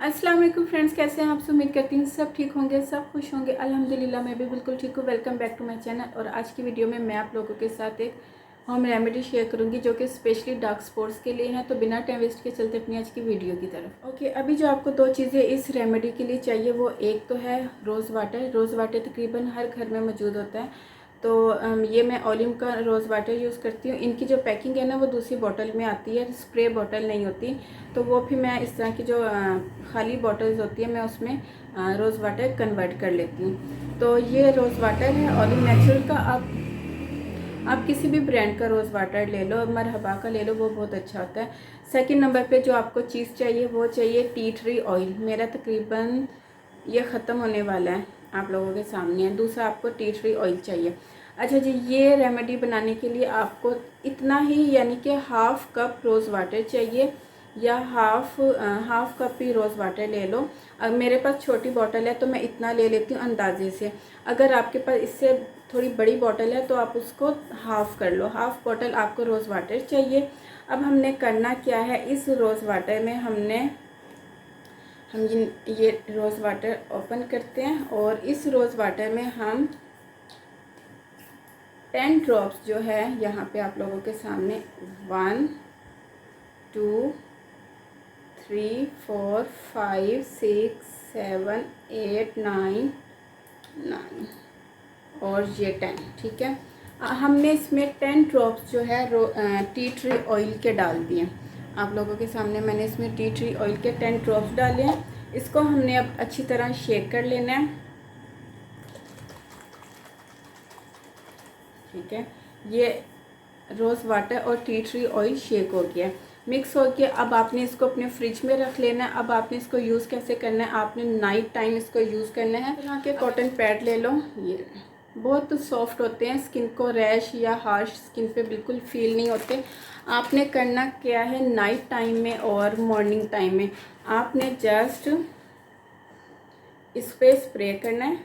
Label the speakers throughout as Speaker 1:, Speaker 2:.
Speaker 1: अस्सलाम वालेकुम फ्रेंड्स, कैसे हैं आप? सब उम्मीद करती हूँ सब ठीक होंगे, सब खुश होंगे। अल्हम्दुलिल्लाह मैं भी बिल्कुल ठीक हूँ। Welcome back to my channel. और आज की वीडियो में मैं आप लोगों के साथ एक होम रेमेडी शेयर करूँगी जो कि स्पेशली डार्क स्पॉट्स के लिए है। तो बिना टाइम वेस्ट के चलते अपनी आज की वीडियो की तरफ। ओके, अभी जो आपको दो चीज़ें इस रेमेडी के लिए चाहिए वो एक तो है रोज़ वाटर। रोज़ वाटर तकरीबन हर घर में मौजूद होता है। तो ये मैं ओलिम का रोज़ वाटर यूज़ करती हूँ। इनकी जो पैकिंग है ना वो दूसरी बॉटल में आती है, स्प्रे बॉटल नहीं होती। तो वो भी मैं इस तरह की जो खाली बॉटल्स होती है मैं उसमें रोज़ वाटर कन्वर्ट कर लेती हूँ। तो ये रोज़ वाटर है ओलिम नेचुरल का। आप किसी भी ब्रांड का रोज़ वाटर ले लो, मरहबा का ले लो, वो बहुत अच्छा होता है। सेकंड नंबर पे जो आपको चीज़ चाहिए वो चाहिए टी ट्री ऑयल। मेरा तकरीबन ये ख़त्म होने वाला है, आप लोगों के सामने है। दूसरा आपको टी ट्री ऑयल चाहिए। अच्छा जी, ये रेमेडी बनाने के लिए आपको इतना ही यानी कि हाफ़ कप रोज़ वाटर चाहिए या हाफ़ कप ही रोज़ वाटर ले लो। अब मेरे पास छोटी बॉटल है तो मैं इतना ले लेती हूँ अंदाजे से। अगर आपके पास इससे थोड़ी बड़ी बॉटल है तो आप उसको हाफ़ कर लो। हाफ़ बॉटल आपको रोज़ वाटर चाहिए। अब हमने करना क्या है, इस रोज़ वाटर में हम ये रोज़ वाटर ओपन करते हैं और इस रोज़ वाटर में हम 10 ड्रॉप्स जो है यहाँ पे आप लोगों के सामने 1 2 3 4 5 6 7 8 9 और ये 10, ठीक है। हमने इसमें 10 ड्रॉप्स जो है टी ट्री ऑयल के डाल दिए। आप लोगों के सामने मैंने इसमें टी ट्री ऑयल के 10 ड्रॉप्स डाले हैं। इसको हमने अब अच्छी तरह शेक कर लेना है, ठीक है। ये रोज़ वाटर और टी ट्री ऑयल शेक हो गया, मिक्स हो गया। अब आपने इसको अपने फ्रिज में रख लेना है। अब आपने इसको यूज़ कैसे करना है, आपने नाइट टाइम इसको यूज़ करना है। यहाँ के कॉटन पैड ले लो, ये बहुत सॉफ्ट होते हैं, स्किन को रैश या हार्श स्किन पे बिल्कुल फील नहीं होते। आपने करना क्या है, नाइट टाइम में और मॉर्निंग टाइम में आपने जस्ट इस पर स्प्रे करना है,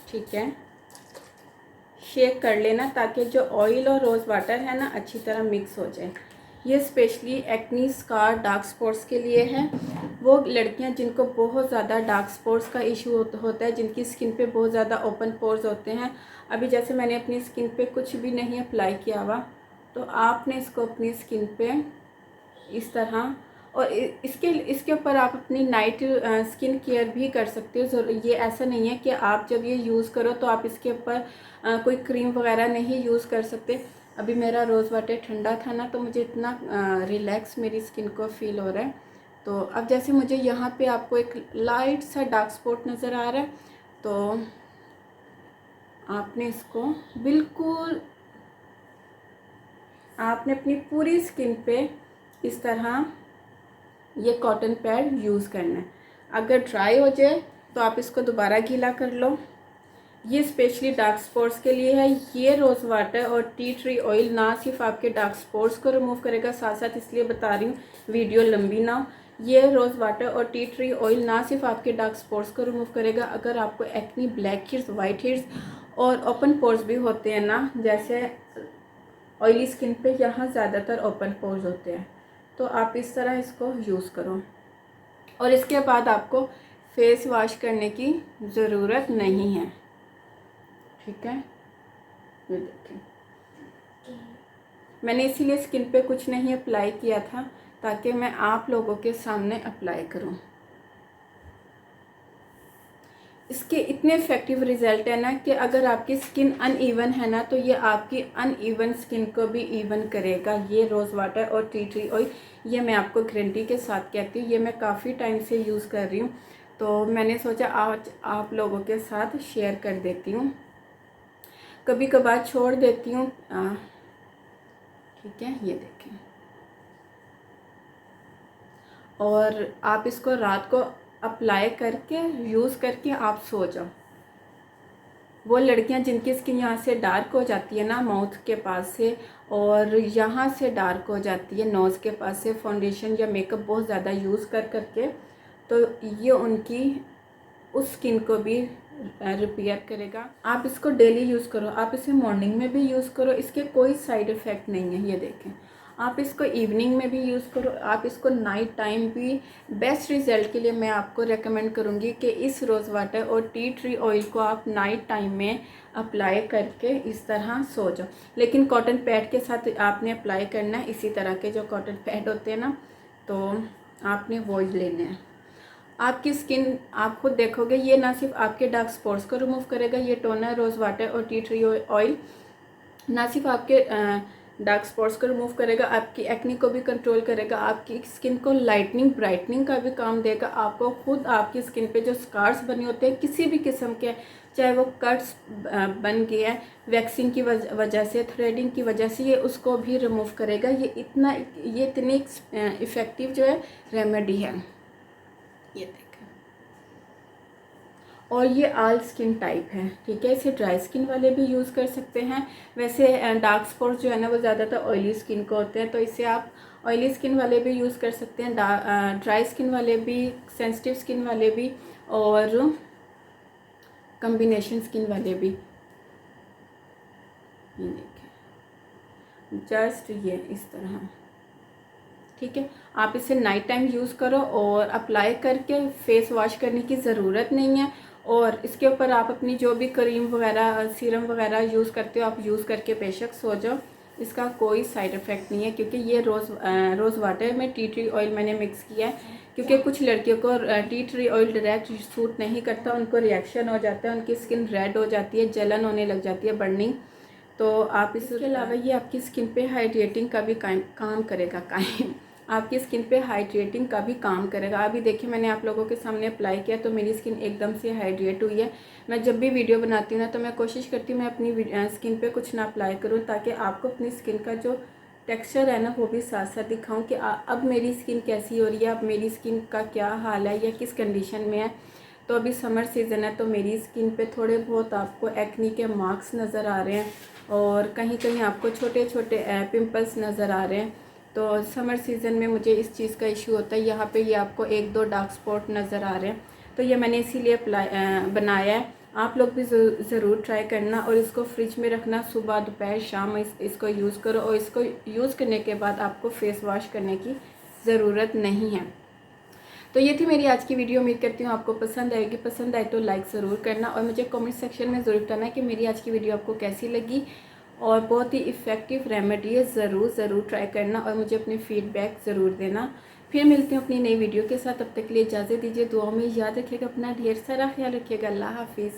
Speaker 1: ठीक है। शेक कर लेना ताकि जो ऑयल और रोज़ वाटर है ना अच्छी तरह मिक्स हो जाए। ये specially acne, scar, dark spots के लिए है। वो लड़कियां जिनको बहुत ज़्यादा डार्क स्पॉट्स का इशू होता है, जिनकी स्किन पे बहुत ज़्यादा ओपन पोर्स होते हैं। अभी जैसे मैंने अपनी स्किन पे कुछ भी नहीं अप्लाई किया हुआ, तो आपने इसको अपनी स्किन पे इस तरह, और इसके ऊपर आप अपनी नाइट स्किन केयर भी कर सकते हो। ये ऐसा नहीं है कि आप जब ये यूज़ करो तो आप इसके ऊपर कोई क्रीम वगैरह नहीं यूज़ कर सकते। अभी मेरा रोज़ वाटर ठंडा था ना, तो मुझे इतना रिलैक्स मेरी स्किन को फील हो रहा है। तो अब जैसे मुझे यहाँ पे आपको एक लाइट सा डार्क स्पॉट नज़र आ रहा है, तो आपने इसको बिल्कुल आपने अपनी पूरी स्किन पे इस तरह ये कॉटन पैड यूज़ करना है। अगर ड्राई हो जाए तो आप इसको दोबारा गीला कर लो। ये स्पेशली डार्क स्पॉट्स के लिए है। ये रोज़ वाटर और टी ट्री ऑयल ना सिर्फ आपके डार्क स्पॉट्स को रिमूव करेगा, साथ साथ इसलिए बता रही हूँ वीडियो लंबी ना हो, ये रोज़ वाटर और टी ट्री ऑयल ना सिर्फ आपके डार्क स्पॉट्स को रिमूव करेगा, अगर आपको acne, black heads, white heads और ओपन पोर्स भी होते हैं ना, जैसे ऑयली स्किन पे यहाँ ज़्यादातर ओपन पोर्स होते हैं, तो आप इस तरह इसको यूज़ करो। और इसके बाद आपको फेस वॉश करने की ज़रूरत नहीं है, ठीक है। ये देखिए, मैंने इसीलिए स्किन पे कुछ नहीं अप्लाई किया था ताकि मैं आप लोगों के सामने अप्लाई करूं। इसके इतने इफ़ेक्टिव रिज़ल्ट है ना कि अगर आपकी स्किन अनइवन है ना, तो ये आपकी अनइवन स्किन को भी इवन करेगा। ये रोज़ वाटर और टी ट्री ऑयल, ये मैं आपको गारंटी के साथ कहती हूँ। ये मैं काफ़ी टाइम से यूज़ कर रही हूँ, तो मैंने सोचा आज आप लोगों के साथ शेयर कर देती हूँ। कभी कभार छोड़ देती हूँ, ठीक है। ये देखें, और आप इसको रात को अप्लाई करके यूज़ करके आप सो जाओ। वो लड़कियां जिनकी स्किन यहाँ से डार्क हो जाती है ना, माउथ के पास से, और यहाँ से डार्क हो जाती है नोज़ के पास से, फाउंडेशन या मेकअप बहुत ज़्यादा यूज़ कर करके, तो ये उनकी उस स्किन को भी रिपेयर करेगा। आप इसको डेली यूज़ करो, आप इसे मॉर्निंग में भी यूज़ करो, इसके कोई साइड इफ़ेक्ट नहीं है। ये देखें, आप इसको इवनिंग में भी यूज़ करो, आप इसको नाइट टाइम भी। बेस्ट रिज़ल्ट के लिए मैं आपको रेकमेंड करूँगी कि इस रोज़ वाटर और टी ट्री ऑयल को आप नाइट टाइम में अप्लाई करके इस तरह सो जाओ। लेकिन कॉटन पैड के साथ आपने अप्लाई करना है, इसी तरह के जो कॉटन पैड होते हैं ना, तो आपने वो लेने हैं। आपकी स्किन आप खुद देखोगे, ये ना सिर्फ आपके डार्क स्पॉट्स को रिमूव करेगा, ये टोनर, रोज़ वाटर और टी ट्री ऑयल ना सिर्फ आपके डार्क स्पॉट्स को रिमूव करेगा, आपकी एक्नी को भी कंट्रोल करेगा, आपकी स्किन को लाइटनिंग ब्राइटनिंग का भी काम देगा। आपको खुद आपकी स्किन पे जो स्कार्स बने होते हैं किसी भी किस्म के, चाहे वो कट्स बन गए हैं वैक्सिंग की वजह से, थ्रेडिंग की वजह से, ये उसको भी रिमूव करेगा। ये इतनी इफ़ेक्टिव जो है रेमेडी है, ये देखें। और ये ऑल स्किन टाइप है, ठीक है। इसे ड्राई स्किन वाले भी यूज़ कर सकते हैं। वैसे डार्क स्पॉट्स जो है ना वो ज़्यादातर ऑयली स्किन को होते हैं, तो इसे आप ऑयली स्किन वाले भी यूज़ कर सकते हैं, ड्राई स्किन वाले भी, सेंसिटिव स्किन वाले भी, और कॉम्बिनेशन स्किन वाले भी। ये देखिए, जस्ट ये इस तरह, ठीक है। आप इसे नाइट टाइम यूज़ करो और अप्लाई करके फेस वॉश करने की ज़रूरत नहीं है। और इसके ऊपर आप अपनी जो भी क्रीम वगैरह, सीरम वगैरह यूज़ करते हो आप यूज़ करके बेशक सो जाओ, इसका कोई साइड इफ़ेक्ट नहीं है। क्योंकि ये रोज़ वाटर में टी ट्री ऑयल मैंने मिक्स किया है, क्योंकि कुछ लड़कियों को tea tree oil direct suit नहीं करता, उनको रिएक्शन हो जाता है, उनकी स्किन रेड हो जाती है, जलन होने लग जाती है, बर्निंग। तो आप इसके अलावा ये आपकी स्किन पे हाइड्रेटिंग का भी काम करेगा, आपकी स्किन पे हाइड्रेटिंग का भी काम करेगा। अभी देखिए मैंने आप लोगों के सामने अप्लाई किया तो मेरी स्किन एकदम से हाइड्रेट हुई है। मैं जब भी वीडियो बनाती हूँ ना तो मैं कोशिश करती हूँ मैं अपनी स्किन पे कुछ ना अप्लाई करूँ, ताकि आपको अपनी स्किन का जो टेक्सचर है ना वो भी साथ साथ दिखाऊँ कि अब मेरी स्किन कैसी हो रही है, अब मेरी स्किन का क्या हाल है या किस कंडीशन में है। तो अभी समर सीज़न है तो मेरी स्किन पे थोड़े बहुत आपको एक्नी के मार्क्स नज़र आ रहे हैं, और कहीं कहीं आपको छोटे छोटे पिंपल्स नज़र आ रहे हैं। तो समर सीज़न में मुझे इस चीज़ का इशू होता है। यहाँ पे ये आपको 1-2 डार्क स्पॉट नज़र आ रहे हैं, तो ये मैंने इसीलिए बनाया है। आप लोग भी ज़रूर ट्राई करना, और इसको फ्रिज में रखना, सुबह दोपहर शाम इसको यूज़ करो, और इसको यूज़ करने के बाद आपको फेस वॉश करने की ज़रूरत नहीं है। तो ये थी मेरी आज की वीडियो। उम्मीद करती हूँ आपको पसंद आएगी। पसंद आए तो लाइक ज़रूर करना, और मुझे कमेंट सेक्शन में ज़रूर बताना कि मेरी आज की वीडियो आपको कैसी लगी। और बहुत ही इफ़ेक्टिव रेमेडी है, ज़रूर ट्राई करना, और मुझे अपनी फ़ीडबैक ज़रूर देना। फिर मिलती हूँ अपनी नई वीडियो के साथ, तब तक के लिए इजाज़त दीजिए। दुआओं में याद रखिएगा, अपना ढेर सारा ख्याल रखिएगा। अल्लाह हाफिज़।